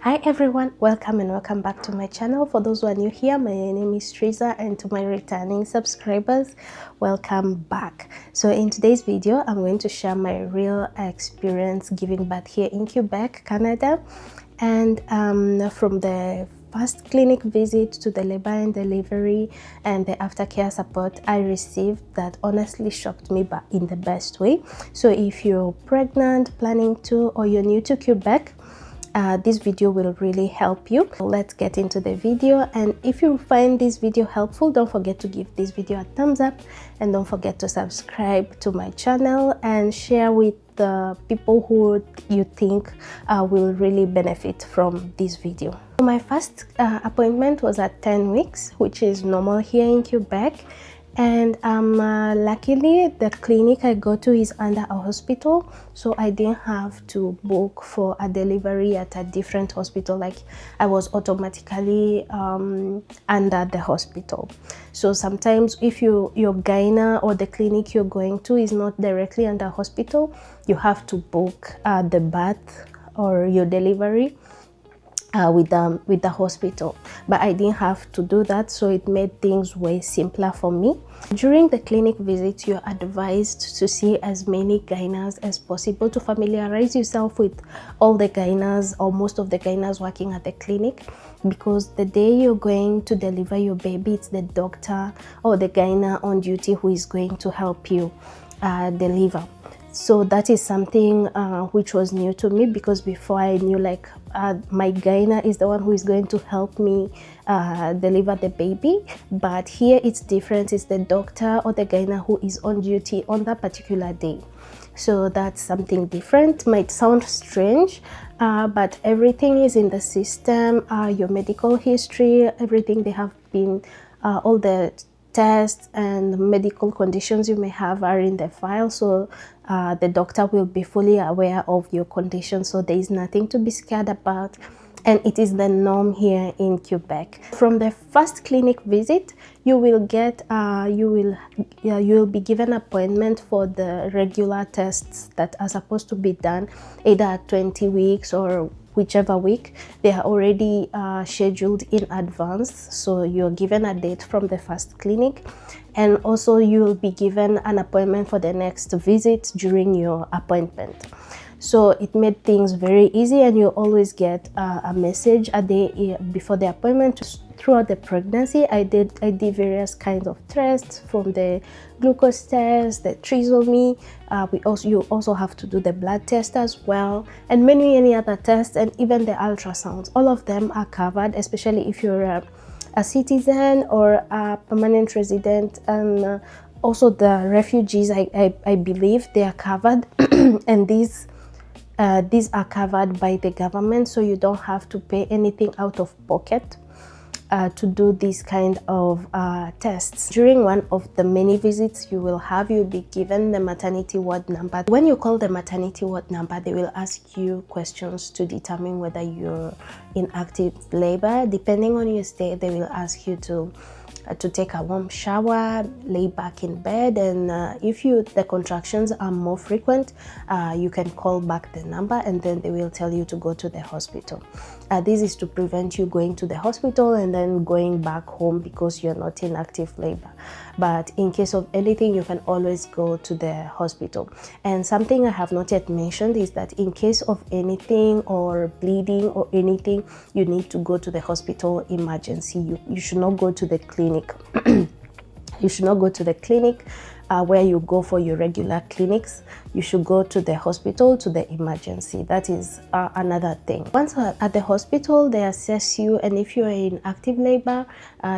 Hi everyone, welcome back to my channel. For those who are new here, my name is Teresa, and to my returning subscribers, welcome back. So in today's video, I'm going to share my real experience giving birth here in Quebec, Canada, and from the first clinic visit to the labor and delivery and the aftercare support I received that honestly shocked me, but in the best way. So if you're pregnant, planning to, or you're new to Quebec, this video will really help you. Let's get into the video, and if you find this video helpful, don't forget to give this video a thumbs up, and don't forget to subscribe to my channel and share with the people who you think will really benefit from this video. My first appointment was at 10 weeks, which is normal here in Quebec. And luckily the clinic I go to is under a hospital, so I didn't have to book for a delivery at a different hospital. Like, I was automatically under the hospital. So sometimes if your gyna or the clinic you're going to is not directly under hospital, you have to book the birth or your delivery with the hospital, but I didn't have to do that, so it made things way simpler for me. During the clinic visit, you're advised to see as many gynas as possible to familiarize yourself with all the gynas or most of the gynas working at the clinic, because the day you're going to deliver your baby, it's the doctor or the gyna on duty who is going to help you deliver. So that is something which was new to me, because before I knew like my gyna is the one who is going to help me deliver the baby, but here it's different. It's the doctor or the gyna who is on duty on that particular day. So that's something different. Might sound strange, but everything is in the system. Your medical history, everything, they have been all the tests and medical conditions you may have are in the file, so the doctor will be fully aware of your condition, so there is nothing to be scared about, and it is the norm here in Quebec. From the first clinic visit, you will get you will be given appointment for the regular tests that are supposed to be done either at 20 weeks or whichever week. They are already scheduled in advance, so you're given a date from the first clinic, and also you will be given an appointment for the next visit during your appointment. So it made things very easy, and you always get a message a day before the appointment. Throughout the pregnancy, I did various kinds of tests, from the glucose test, the trisomy. You also have to do the blood test as well, and many other tests, and even the ultrasounds. All of them are covered, especially if you're a citizen or a permanent resident, and also the refugees. I believe they are covered, and these are covered by the government, so you don't have to pay anything out of pocket to do these kind of tests. During one of the many visits you'll be given the maternity ward number. When you call the maternity ward number, they will ask you questions to determine whether you're in active labor. Depending on your state, they will ask you to take a warm shower, lay back in bed, and if the contractions are more frequent, you can call back the number, and then they will tell you to go to the hospital. This is to prevent you going to the hospital and then going back home because you're not in active labor. But in case of anything, you can always go to the hospital. And something I have not yet mentioned is that in case of anything or bleeding or anything, you need to go to the hospital emergency. You should not go to the clinic. You should not go to the clinic where you go for your regular clinics. You should go to the hospital, to the emergency. That is another thing. Once at the hospital, they assess you, and if you are in active labor,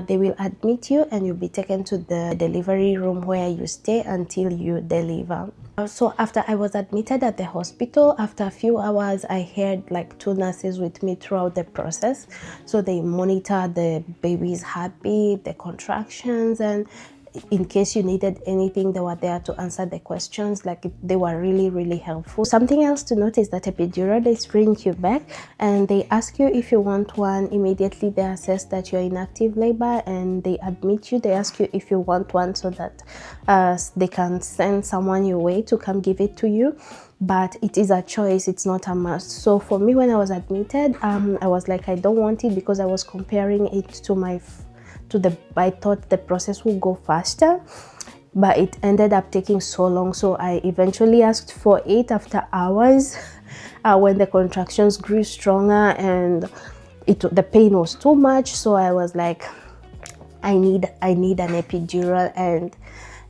they will admit you, and you'll be taken to the delivery room where you stay until you deliver. So after I was admitted at the hospital, after a few hours, I had like 2 nurses with me throughout the process. So they monitor the baby's heartbeat, the contractions, and in case you needed anything, they were there to answer the questions. Like, they were really helpful. Something else to note is that epidural is free in Quebec, and they ask you if you want one. Immediately they assess that you're in active labor, and they admit you. They ask you if you want one, so that they can send someone your way to come give it to you. but it is a choice, it's not a must. So for me, when I was admitted, I was like, I don't want it, because I was comparing it to I thought the process would go faster, but it ended up taking so long. So I eventually asked for it after hours when the contractions grew stronger and the pain was too much. So I was like, I need an epidural, and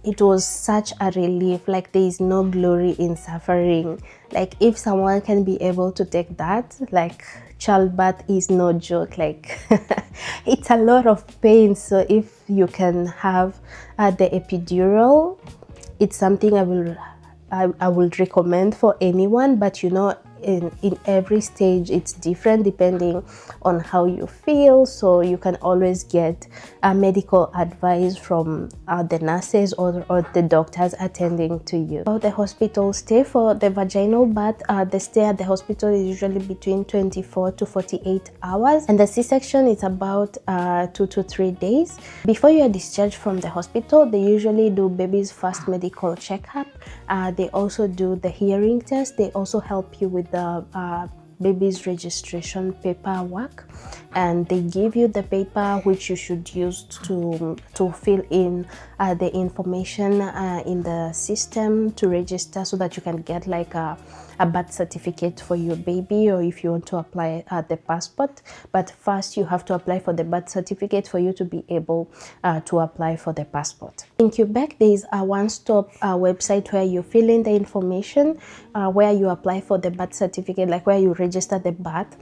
it was such a relief. Like, there is no glory in suffering. Like, if someone can be able to take that, like, childbirth is no joke. Like it's a lot of pain. So if you can have the epidural, it's something I will recommend for anyone. But you know, in every stage it's different depending on how you feel, so you can always get medical advice from the nurses or the doctors attending to you. About the hospital stay, for the vaginal birth, the stay at the hospital is usually between 24 to 48 hours, and the C-section is about 2 to 3 days. Before you are discharged from the hospital, they usually do baby's first medical checkup. They also do the hearing test. They also help you with the baby's registration paperwork, and they give you the paper which you should use to fill in the information in the system to register, so that you can get like a birth certificate for your baby, or if you want to apply the passport. But first you have to apply for the birth certificate for you to be able to apply for the passport. In Quebec, there is a one-stop website where you fill in the information, where you apply for the birth certificate, like where you register the birth.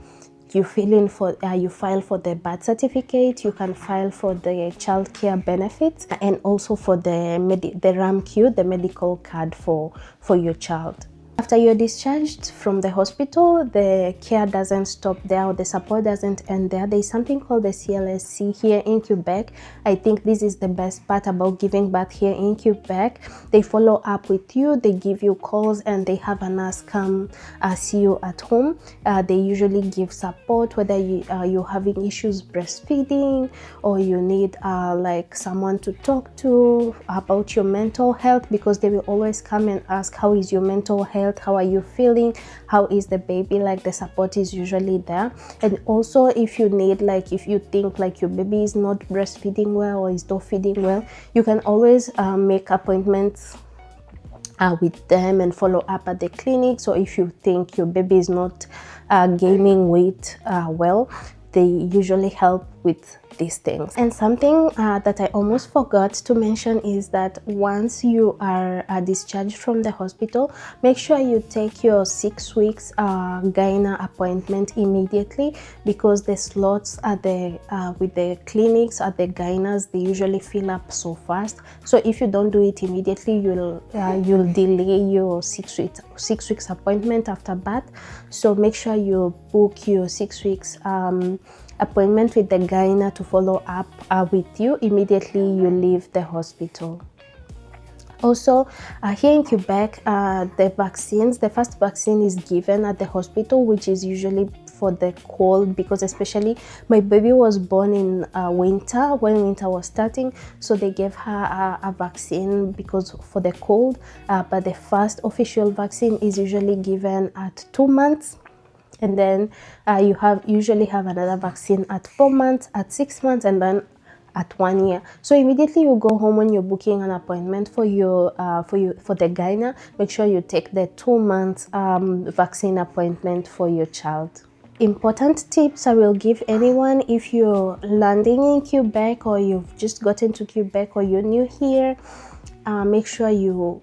You fill in for you file for the birth certificate, you can file for the child care benefits, and also for the RAMQ, the medical card for your child. After you're discharged from the hospital, the care doesn't stop there, or the support doesn't end there. There's something called the CLSC here in Quebec. I think this is the best part about giving birth here in Quebec. They follow up with you, they give you calls, and they have a nurse come see you at home. They usually give support, whether you're having issues breastfeeding, or you need like someone to talk to about your mental health, because they will always come and ask, how is your mental health? How are you feeling? How is the baby? Like, the support is usually there. And also, if you need, like, if you think like your baby is not breastfeeding well or is not feeding well, you can always make appointments with them and follow up at the clinic. So if you think your baby is not gaining weight well, they usually help with these things. And something that I almost forgot to mention is that once you are discharged from the hospital, make sure you take your 6 weeks gyna appointment immediately, because the slots at the with the clinics at the gynas, they usually fill up so fast. So if you don't do it immediately, you'll delay your 6 weeks appointment after birth. So make sure you book your 6 weeks appointment with the gyna to follow up with you immediately you leave the hospital. Also, here in Quebec, the first vaccine is given at the hospital, which is usually for the cold, because especially my baby was born in winter, when winter was starting, so they gave her a vaccine because for the cold. But the first official vaccine is usually given at 2 months. And then you usually have another vaccine at 4 months, at 6 months, and then at 1 year. So immediately you go home, when you're booking an appointment for the gyna, make sure you take the 2 months vaccine appointment for your child. Important tips I will give anyone: if you're landing in Quebec, or you've just gotten to Quebec, or you're new here, make sure you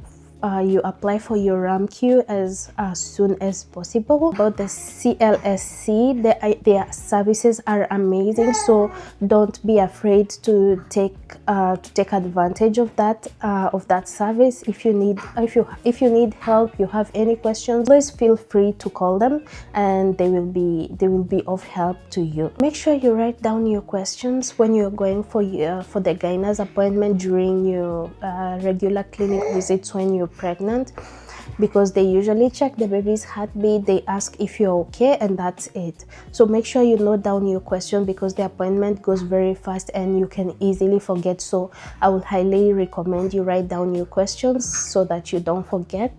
apply for your RAMQ as soon as possible. About the CLSC, their services are amazing, so don't be afraid to take advantage of that service. If you need help, you have any questions, always feel free to call them, and they will be of help to you. Make sure you write down your questions when you're going for the gyna's appointment during your regular clinic visits when you're pregnant, because they usually check the baby's heartbeat, they ask if you're okay, and that's it. So make sure you note down your question, because the appointment goes very fast and you can easily forget. So I would highly recommend you write down your questions so that you don't forget.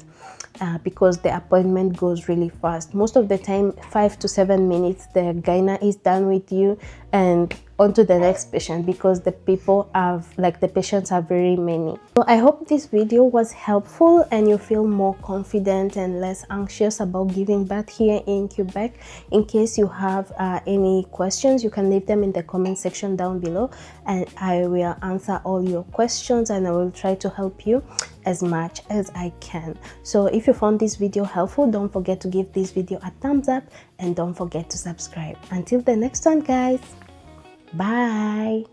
because the appointment goes really fast. Most of the time 5 to 7 minutes the gyna is done with you and on to the next patient, because the patients are very many. So I hope this video was helpful and you feel more confident and less anxious about giving birth here in Quebec. In case you have any questions, you can leave them in the comment section down below, and I will answer all your questions and I will try to help you as much as I can. So if you found this video helpful, don't forget to give this video a thumbs up and don't forget to subscribe. Until the next one, guys, bye.